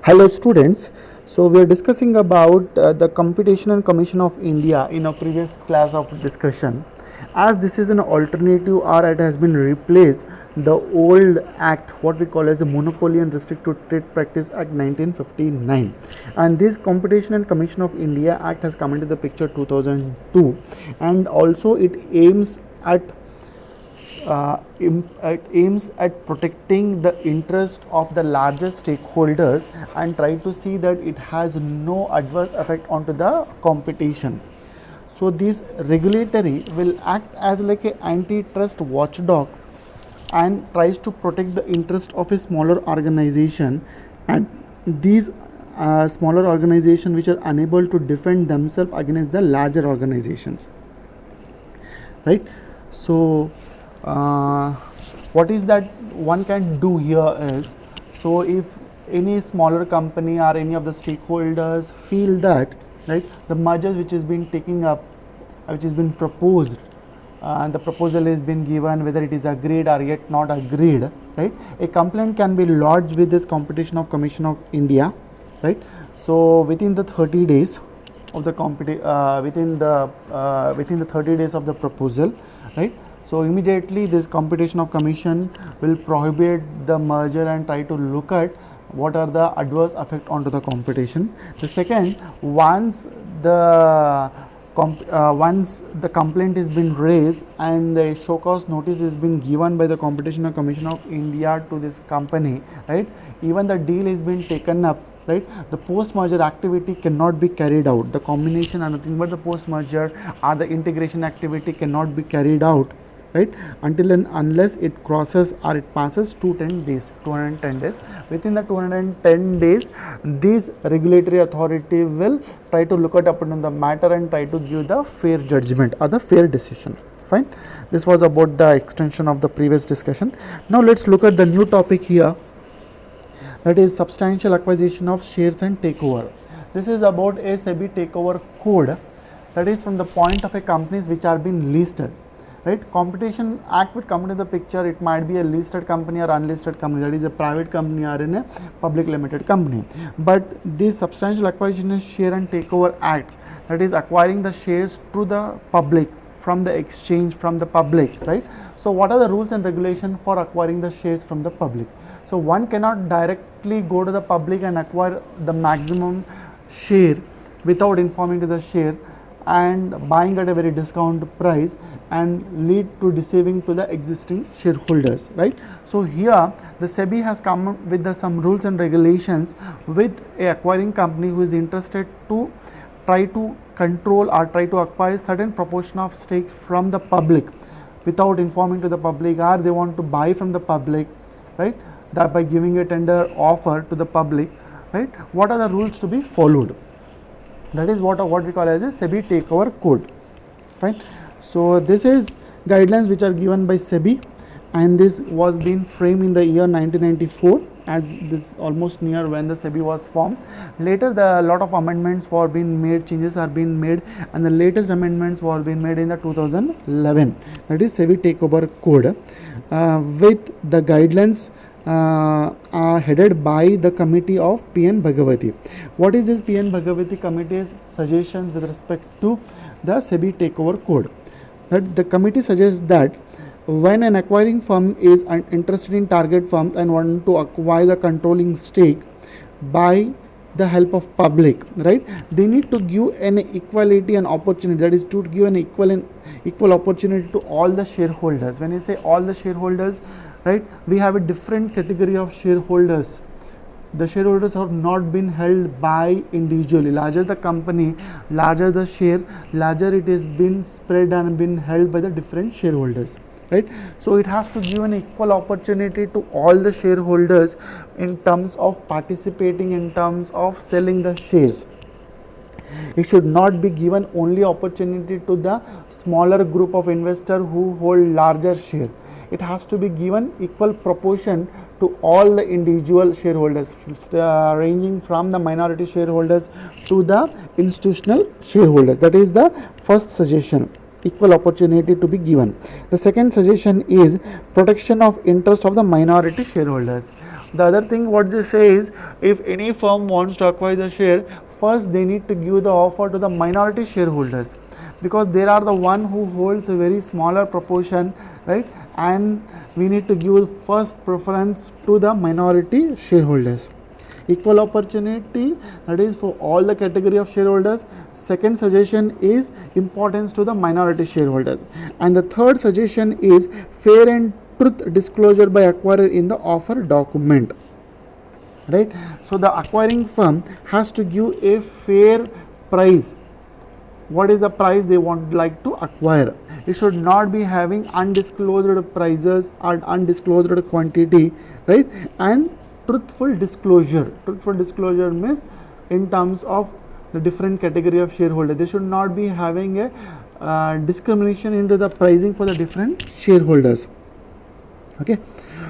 Hello students, so we are discussing about the Competition and Commission of India in a previous class of discussion. As this is an alternative or it has been replaced the old act what we call as the Monopoly and Restricted Trade Practice Act 1959, and this Competition and Commission of India Act has come into the picture 2002, and also it aims at it aims at protecting the interest of the largest stakeholders and try to see that it has no adverse effect onto the competition. So this regulatory will act as like a antitrust watchdog and tries to protect the interest of a smaller organization, and these smaller organizations which are unable to defend themselves against the larger organizations, right? So what is that one can do here is, so if any smaller company or any of the stakeholders feel that, right, the mergers which is been taking up, which has been proposed, and the proposal has been given, whether it is agreed or yet not agreed, right, a complaint can be lodged with this Competition of Commission of India, right? So within the 30 days of the within the 30 days of the proposal, right? So immediately this Competition of Commission will prohibit the merger and try to look at what are the adverse effect onto the competition. The second, once the complaint is been raised and the show cause notice is been given by the Competition and Commission of India to this company, right, even the deal is been taken up, right, the post merger activity cannot be carried out, the combination and nothing but the post merger or the integration activity cannot be carried out, right, until and unless it crosses or it passes 210 days, 210 days. Within the 210 days, this regulatory authority will try to look at upon the matter and try to give the fair judgment or the fair decision. Fine. This was about the extension of the previous discussion. Now let's look at the new topic here, that is substantial acquisition of shares and takeover. This is about a SEBI takeover code, that is from the point of a companies which are being listed. Right, Competition Act would come into the picture. It might be a listed company or unlisted company, that is a private company or in a public limited company. But this Substantial Acquisition Share and Takeover Act, that is acquiring the shares to the public from the exchange, from the public, right? So what are the rules and regulations for acquiring the shares from the public? So one cannot directly go to the public and acquire the maximum share without informing to the share and buying at a very discount price and lead to deceiving to the existing shareholders, right? So here the SEBI has come up with some rules and regulations with a acquiring company who is interested to try to control or try to acquire certain proportion of stake from the public without informing to the public, or they want to buy from the public, right, that by giving a tender offer to the public, right? What are the rules to be followed? That is what we call as a SEBI takeover code. Fine. So this is guidelines which are given by SEBI, and this was being framed in the year 1994, as this almost near when the SEBI was formed. Later the lot of amendments were being made, changes are being made, and the latest amendments were being made in the 2011. That is SEBI takeover code, with the guidelines are headed by the committee of P.N. Bhagavati. What is this P.N. Bhagavati committee's suggestions with respect to the SEBI takeover code? That the committee suggests that when an acquiring firm is interested in target firms and want to acquire the controlling stake by the help of public, right, they need to give an equality and opportunity, that is to give an equal opportunity to all the shareholders. When you say all the shareholders, right, we have a different category of shareholders. The shareholders have not been held by individually. Larger the company, larger the share, larger it is been spread and been held by the different shareholders, right? So it has to give an equal opportunity to all the shareholders in terms of participating, in terms of selling the shares. It should not be given only opportunity to the smaller group of investors who hold larger share. It has to be given equal proportion to all the individual shareholders, ranging from the minority shareholders to the institutional shareholders. That is the first suggestion, equal opportunity to be given. The second suggestion is protection of interest of the minority shareholders. The other thing what they say is, if any firm wants to acquire the share, first they need to give the offer to the minority shareholders, because they are the one who holds a very smaller proportion, right? And we need to give first preference to the minority shareholders. Equal opportunity, that is for all the category of shareholders. Second suggestion is importance to the minority shareholders, and the third suggestion is fair and truth disclosure by acquirer in the offer document, right? So the acquiring firm has to give a fair price. What is the price they want like to acquire? It should not be having undisclosed prices or undisclosed quantity, right? And truthful disclosure. Truthful disclosure means in terms of the different category of shareholder. They should not be having a discrimination into the pricing for the different shareholders. Okay.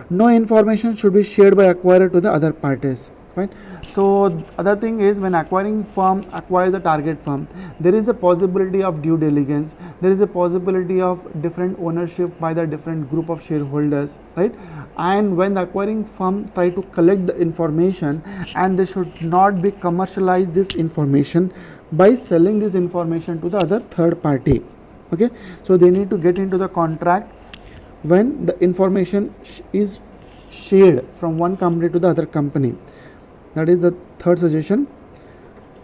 No information should be shared by acquirer to the other parties. Right. So other thing is, when acquiring firm acquires the target firm, there is a possibility of due diligence, there is a possibility of different ownership by the different group of shareholders, right? And when the acquiring firm try to collect the information, and they should not be commercialize this information by selling this information to the other third party. Okay, so they need to get into the contract when the information is shared from one company to the other company. That is the third suggestion.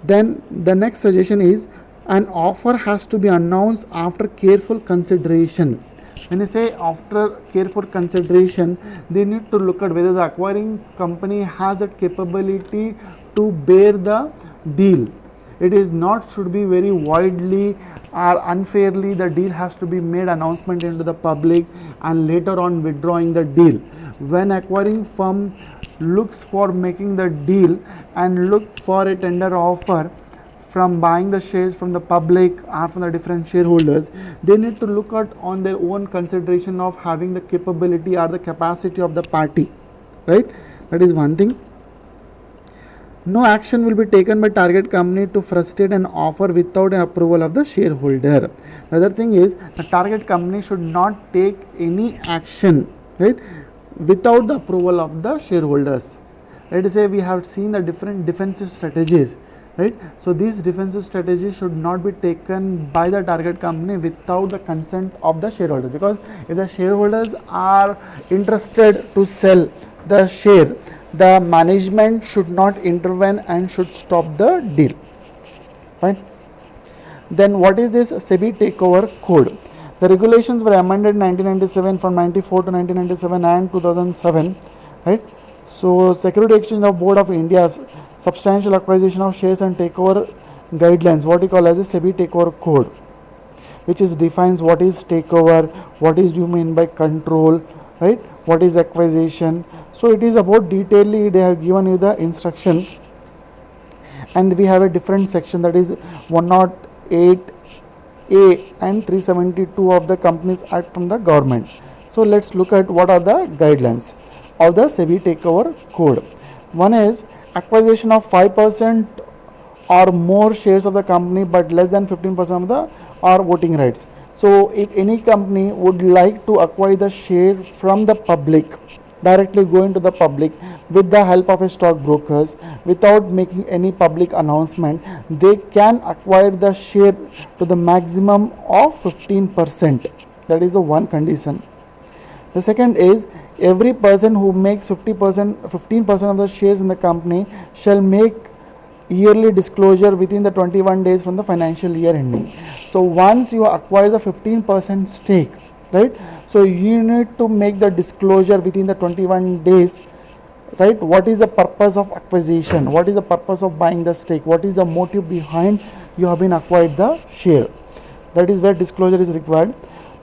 Then the next suggestion is, an offer has to be announced after careful consideration. When I say after careful consideration, they need to look at whether the acquiring company has that capability to bear the deal. It is not should be very widely or unfairly the deal has to be made announcement into the public and later on withdrawing the deal. When acquiring firm looks for making the deal and look for a tender offer from buying the shares from the public or from the different shareholders, they need to look at on their own consideration of having the capability or the capacity of the party, right? That is one thing. No action will be taken by target company to frustrate an offer without an approval of the shareholder. The other thing is, the target company should not take any action, right, without the approval of the shareholders. Let us say we have seen the different defensive strategies, right? So these defensive strategies should not be taken by the target company without the consent of the shareholder, because if the shareholders are interested to sell the share, the management should not intervene and should stop the deal. Fine. Then what is this SEBI takeover code? The regulations were amended in 1997, from 94 to 1997 and 2007, right? So Security Exchange of Board of India's substantial acquisition of shares and takeover guidelines, what we call as a SEBI takeover code, which is defines what is takeover, what is you mean by control, right? What is acquisition. So it is about detailedly they have given you the instruction, and we have a different section, that is 108A and 372 of the Companies Act from the government. So let's look at what are the guidelines of the SEBI takeover code. One is acquisition of 5% or more shares of the company but less than 15% of the or voting rights. So if any company would like to acquire the share from the public, directly go into the public with the help of a stockbrokers without making any public announcement, they can acquire the share to the maximum of 15%. That is the one condition. The second is, every person who makes 15% of the shares in the company shall make yearly disclosure within the 21 days from the financial year ending. So once you acquire the 15% stake, right, so you need to make the disclosure within the 21 days, right? What is the purpose of acquisition? What is the purpose of buying the stake? What is the motive behind you have been acquired the share? That is where disclosure is required.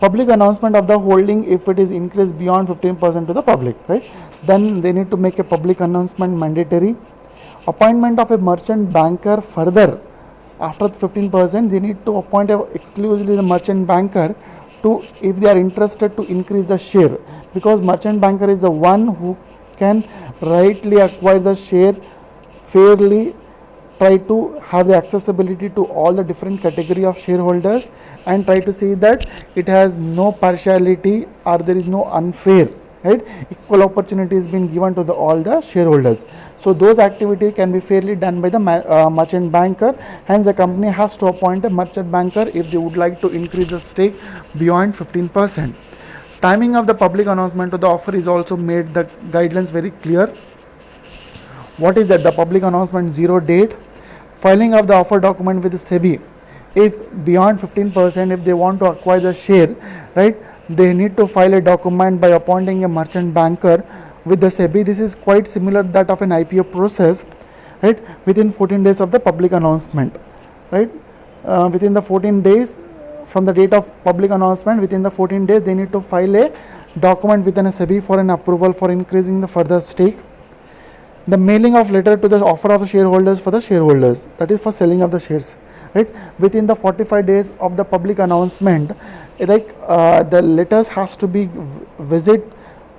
Public announcement of the holding if it is increased beyond 15% to the public, right? Then they need to make a public announcement mandatory. Appointment of a merchant banker further after 15%, they need to appoint exclusively the merchant banker to, if they are interested to increase the share, because merchant banker is the one who can rightly acquire the share fairly, try to have the accessibility to all the different category of shareholders, and try to see that it has no partiality or there is no unfair, right? Equal opportunity is being given to all the shareholders. So those activities can be fairly done by the merchant banker. Hence the company has to appoint a merchant banker if they would like to increase the stake beyond 15%. Timing of the public announcement to the offer is also made the guidelines very clear. What is that? The public announcement 0 date, filing of the offer document with the SEBI. If beyond 15%, if they want to acquire the share, right, they need to file a document by appointing a merchant banker with the SEBI. This is quite similar to that of an IPO process, right, within 14 days of the public announcement, right. Within the 14 days from the date of public announcement, within the 14 days they need to file a document within a SEBI for an approval for increasing the further stake. The mailing of letter to the offer of the shareholders for the shareholders, that is for selling of the shares, right, within the 45 days of the public announcement, like the letters has to be visit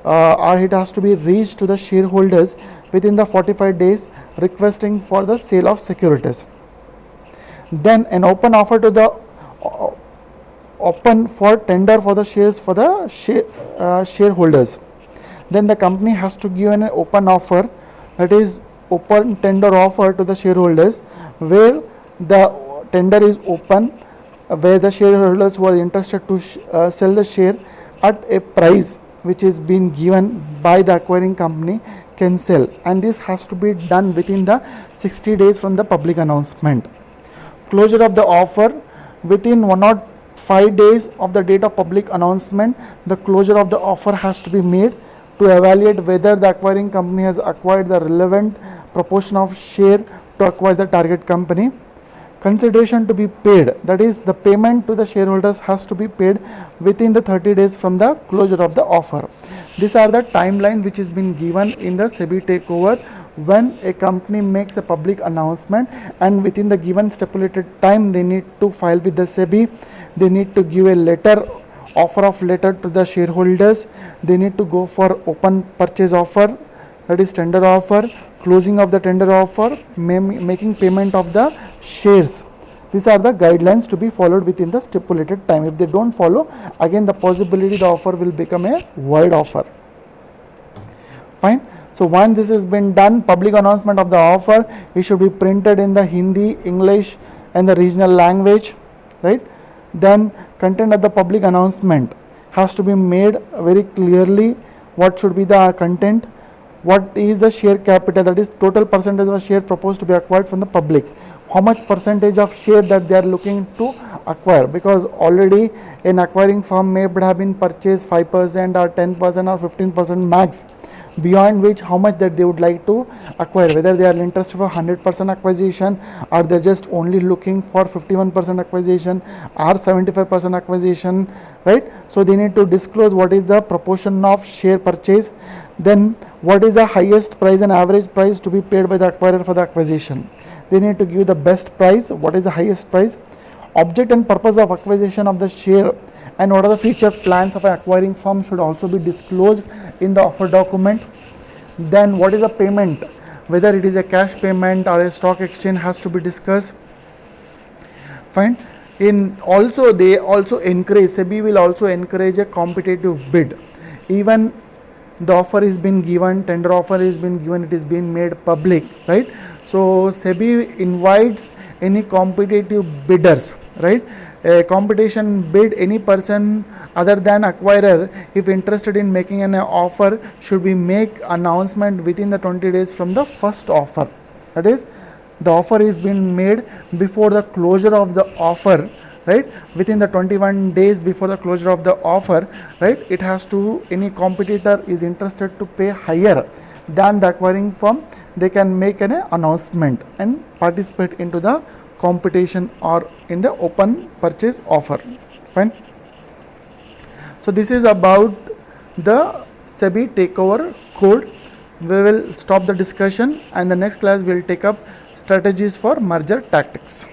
or it has to be reached to the shareholders within the 45 days requesting for the sale of securities. Then an open offer to the open for tender for the shares for the shareholders. Then the company has to give an open offer, that is open tender offer to the shareholders, where the tender is open, where the shareholders who are interested to sell the share at a price which is being given by the acquiring company can sell, and this has to be done within the 60 days from the public announcement. Closure of the offer within 105 days of the date of public announcement, the closure of the offer has to be made to evaluate whether the acquiring company has acquired the relevant proportion of share to acquire the target company. Consideration to be paid, that is the payment to the shareholders has to be paid within the 30 days from the closure of the offer. These are the timeline which has been given in the SEBI takeover when a company makes a public announcement, and within the given stipulated time they need to file with the SEBI, they need to give a letter, offer of letter to the shareholders, they need to go for open purchase offer, that is tender offer, closing of the tender offer, making payment of the shares. These are the guidelines to be followed within the stipulated time. If they don't follow, again the possibility the offer will become a void offer. Fine. So once this has been done, public announcement of the offer, it should be printed in the Hindi, English and the regional language, right. Then content of the public announcement has to be made very clearly. What should be the content? What is the share capital, that is total percentage of share proposed to be acquired from the public, how much percentage of share that they are looking to acquire, because already an acquiring firm may have been purchased 5% or 10% or 15% max, beyond which how much that they would like to acquire, whether they are interested for 100% acquisition or they are just only looking for 51% acquisition or 75% acquisition, right. So they need to disclose what is the proportion of share purchase, then what is the highest price and average price to be paid by the acquirer for the acquisition. They need to give the best price, what is the highest price, object and purpose of acquisition of the share, and what are the future plans of an acquiring firm should also be disclosed in the offer document. Then what is the payment, whether it is a cash payment or a stock exchange has to be discussed. Fine. In also they also encourage, SEBI will also encourage a competitive bid. Even the offer is been given, tender offer is been given, it is being made public, right. So SEBI invites any competitive bidders, right. A competition bid, any person other than acquirer if interested in making an offer should be make announcement within the 20 days from the first offer, that is the offer is being made before the closure of the offer, right, within the 21 days before the closure of the offer, right. It has to, any competitor is interested to pay higher than the acquiring firm, they can make an announcement and participate into the competition or in the open purchase offer. Fine. So this is about the SEBI takeover code. We will stop the discussion and the next class we will take up strategies for merger tactics.